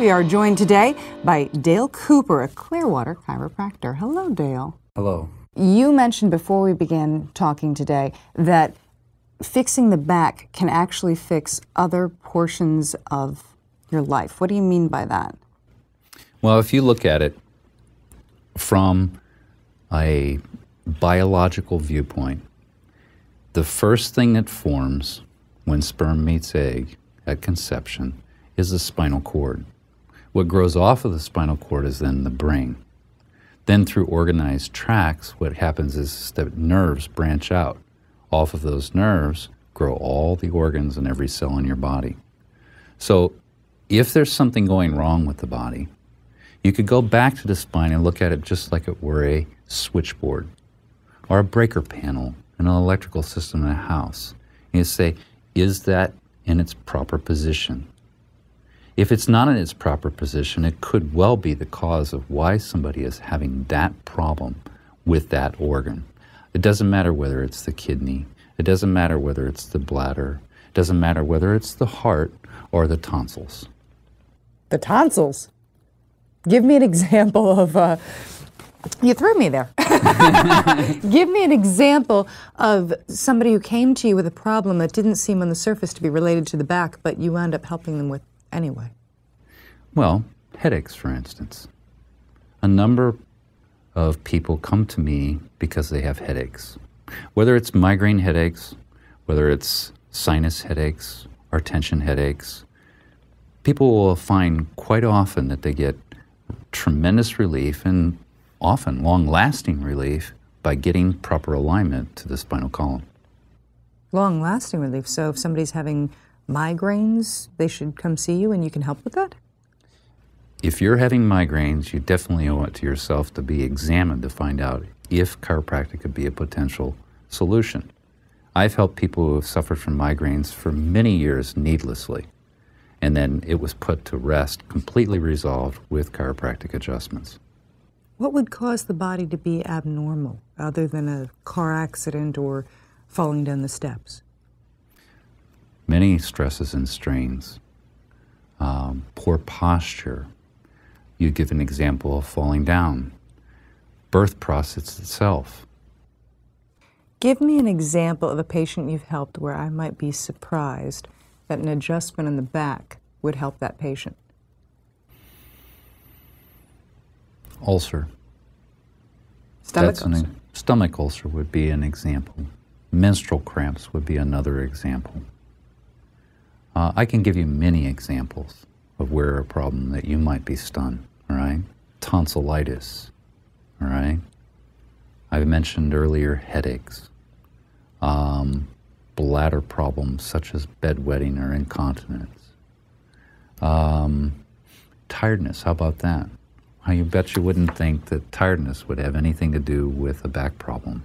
We are joined today by Dale Cooper, a Clearwater chiropractor. Hello, Dale. Hello. You mentioned before we began talking today that fixing the back can actually fix other portions of your life. What do you mean by that? Well, if you look at it from a biological viewpoint, the first thing that forms when sperm meets egg at conception is the spinal cord. What grows off of the spinal cord is then the brain. Then through organized tracts, what happens is that nerves branch out. Off of those nerves grow all the organs in every cell in your body. So if there's something going wrong with the body, you could go back to the spine and look at it just like it were a switchboard or a breaker panel in an electrical system in a house. And you say, is that in its proper position? If it's not in its proper position, it could well be the cause of why somebody is having that problem with that organ. It doesn't matter whether it's the kidney, it doesn't matter whether it's the bladder, it doesn't matter whether it's the heart or the tonsils. The tonsils? Give me an example of, you threw me there. Give me an example of somebody who came to you with a problem that didn't seem on the surface to be related to the back, but you wound up helping them with anyway. Well, headaches, for instance. A number of people come to me because they have headaches. Whether it's migraine headaches, whether it's sinus headaches or tension headaches, people will find quite often that they get tremendous relief and often long-lasting relief by getting proper alignment to the spinal column. Long-lasting relief. So if somebody's having migraines, they should come see you and you can help with that? If you're having migraines, you definitely owe it to yourself to be examined to find out if chiropractic could be a potential solution. I've helped people who have suffered from migraines for many years needlessly, and then it was put to rest, completely resolved with chiropractic adjustments. What would cause the body to be abnormal other than a car accident or falling down the steps? Many stresses and strains, poor posture. You give an example of falling down, birth process itself. Give me an example of a patient you've helped where I might be surprised that an adjustment in the back would help that patient. Ulcer. Stomach ulcer. Stomach ulcer would be an example. Menstrual cramps would be another example. I can give you many examples of where a problem that you might be stunned, all right? Tonsillitis, all right? I mentioned earlier headaches, bladder problems such as bedwetting or incontinence, tiredness, how about that? You bet you wouldn't think that tiredness would have anything to do with a back problem.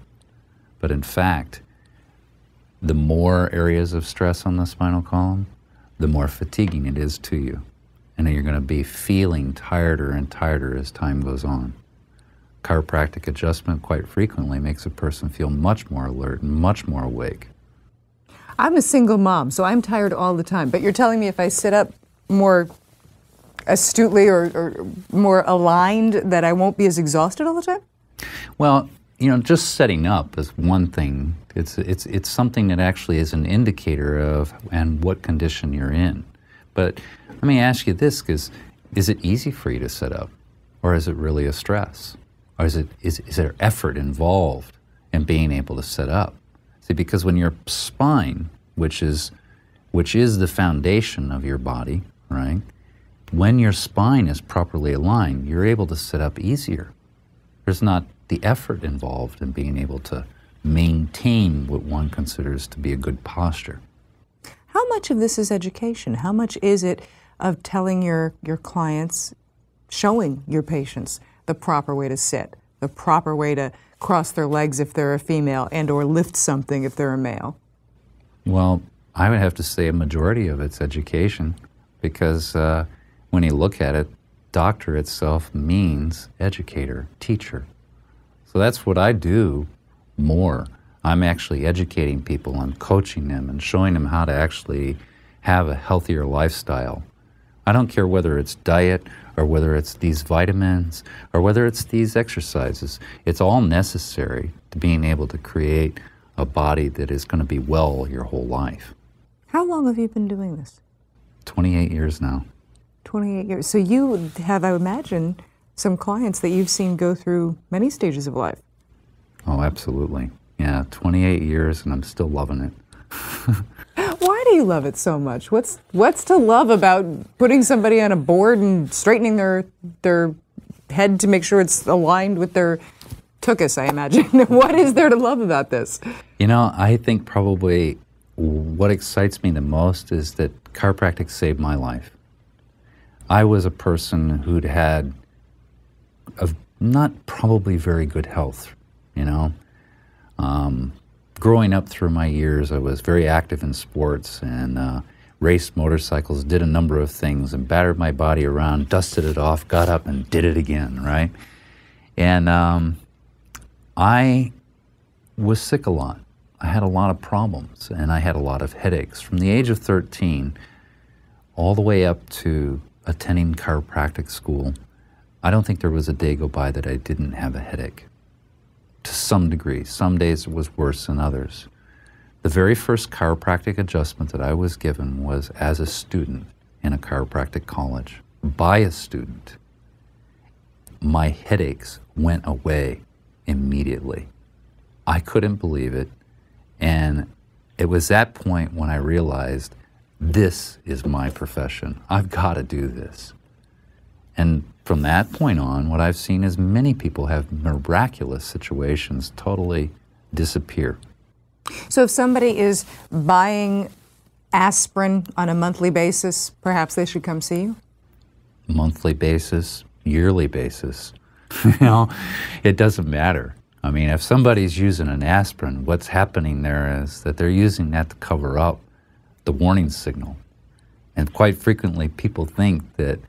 But in fact, the more areas of stress on the spinal column, the more fatiguing it is to you. And then you're going to be feeling tireder and tireder as time goes on. Chiropractic adjustment quite frequently makes a person feel much more alert and much more awake. I'm a single mom, so I'm tired all the time. But you're telling me if I sit up more astutely or more aligned that I won't be as exhausted all the time? Well, you know, just setting up is one thing. It's something that actually is an indicator of and what condition you're in. But let me ask you this, because is it easy for you to set up? Or is it really a stress? Or is there effort involved in being able to set up? See, because when your spine, which is the foundation of your body, right? When your spine is properly aligned, you're able to sit up easier. There's not the effort involved in being able to maintain what one considers to be a good posture. How much of this is education? How much is it of telling your clients, showing your patients the proper way to sit, the proper way to cross their legs if they're a female and or lift something if they're a male? Well, I would have to say a majority of it's education, because when you look at it, doctor itself means educator, teacher. So that's what I do more. I'm actually educating people and coaching them and showing them how to actually have a healthier lifestyle. I don't care whether it's diet or whether it's these vitamins or whether it's these exercises. It's all necessary to being able to create a body that is going to be well your whole life. How long have you been doing this? 28 years now. 28 years. So you have, I imagine, some clients that you've seen go through many stages of life. Oh, absolutely. Yeah, 28 years and I'm still loving it. Why do you love it so much? What's to love about putting somebody on a board and straightening their head to make sure it's aligned with their tuchus, I imagine? What is there to love about this? You know, I think probably what excites me the most is that chiropractic saved my life. I was a person who'd had not probably very good health, you know. Growing up through my years, I was very active in sports and raced motorcycles, did a number of things and battered my body around, dusted it off, got up and did it again, right? And I was sick a lot. I had a lot of problems and I had a lot of headaches. From the age of 13 all the way up to attending chiropractic school, I don't think there was a day go by that I didn't have a headache. To some degree. Some days it was worse than others. The very first chiropractic adjustment that I was given was as a student in a chiropractic college by a student. My headaches went away immediately. I couldn't believe it. And it was that point when I realized this is my profession. I've got to do this. And from that point on, what I've seen is many people have miraculous situations totally disappear. So if somebody is buying aspirin on a monthly basis, perhaps they should come see you? Monthly basis, yearly basis. You know, it doesn't matter. I mean, if somebody's using an aspirin, what's happening there is that they're using that to cover up the warning signal. And quite frequently, people think that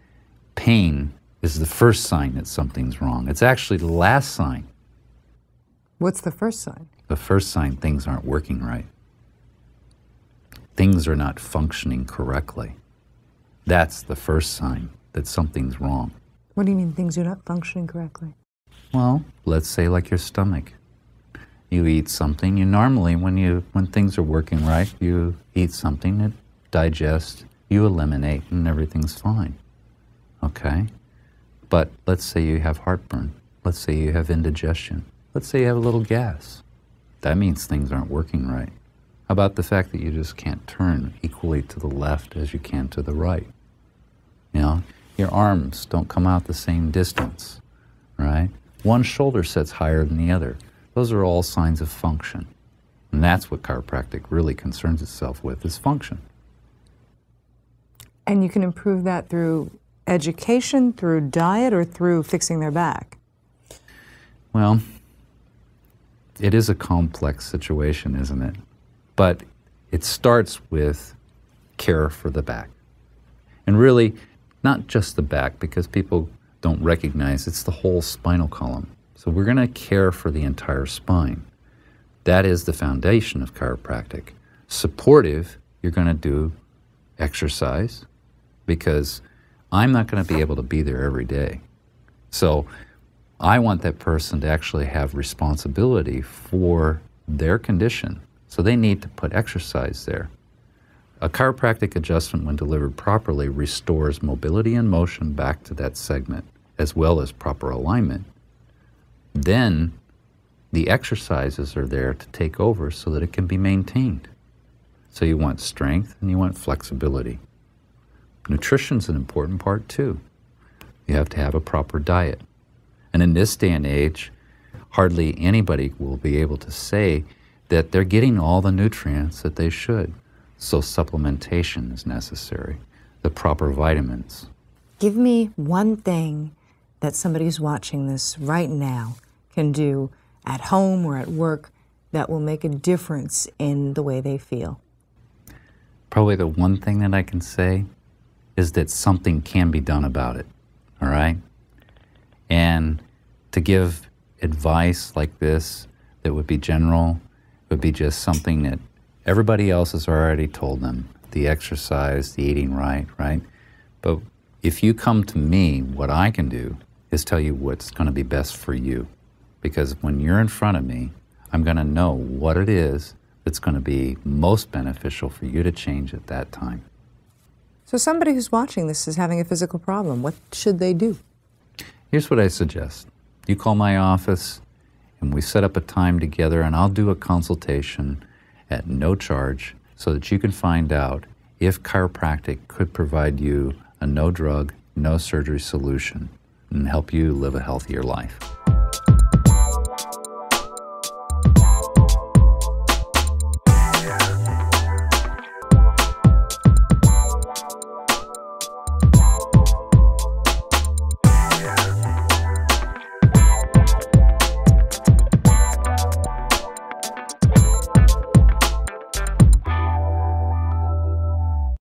pain is the first sign that something's wrong. It's actually the last sign. What's the first sign? The first sign things aren't working right. Things are not functioning correctly. That's the first sign that something's wrong. What do you mean things are not functioning correctly? Well, let's say like your stomach. You eat something, you normally, when things are working right, you eat something, it digests, you eliminate, and everything's fine. Okay? But let's say you have heartburn. Let's say you have indigestion. Let's say you have a little gas. That means things aren't working right. How about the fact that you just can't turn equally to the left as you can to the right? You know, your arms don't come out the same distance, right? One shoulder sets higher than the other. Those are all signs of function. And that's what chiropractic really concerns itself with, is function. And you can improve that through education, through diet, or through fixing their back? Well, it is a complex situation, isn't it? But it starts with care for the back. And really, not just the back, because people don't recognize it's the whole spinal column. So we're going to care for the entire spine. That is the foundation of chiropractic. Supportive, you're going to do exercise, because I'm not going to be able to be there every day. So I want that person to actually have responsibility for their condition. So they need to put exercise there. A chiropractic adjustment, when delivered properly, restores mobility and motion back to that segment, as well as proper alignment. Then the exercises are there to take over so that it can be maintained. So you want strength and you want flexibility. Nutrition's an important part too. You have to have a proper diet. And in this day and age, hardly anybody will be able to say that they're getting all the nutrients that they should. So supplementation is necessary, the proper vitamins. Give me one thing that somebody who's watching this right now can do at home or at work that will make a difference in the way they feel. Probably the one thing that I can say is that something can be done about it, all right? And to give advice like this that would be general would be just something that everybody else has already told them. The exercise, the eating right, right? But if you come to me, what I can do is tell you what's going to be best for you. Because when you're in front of me, I'm going to know what it is that's going to be most beneficial for you to change at that time. So somebody who's watching this is having a physical problem. What should they do? Here's what I suggest. You call my office and we set up a time together, and I'll do a consultation at no charge so that you can find out if chiropractic could provide you a no drug, no surgery solution and help you live a healthier life.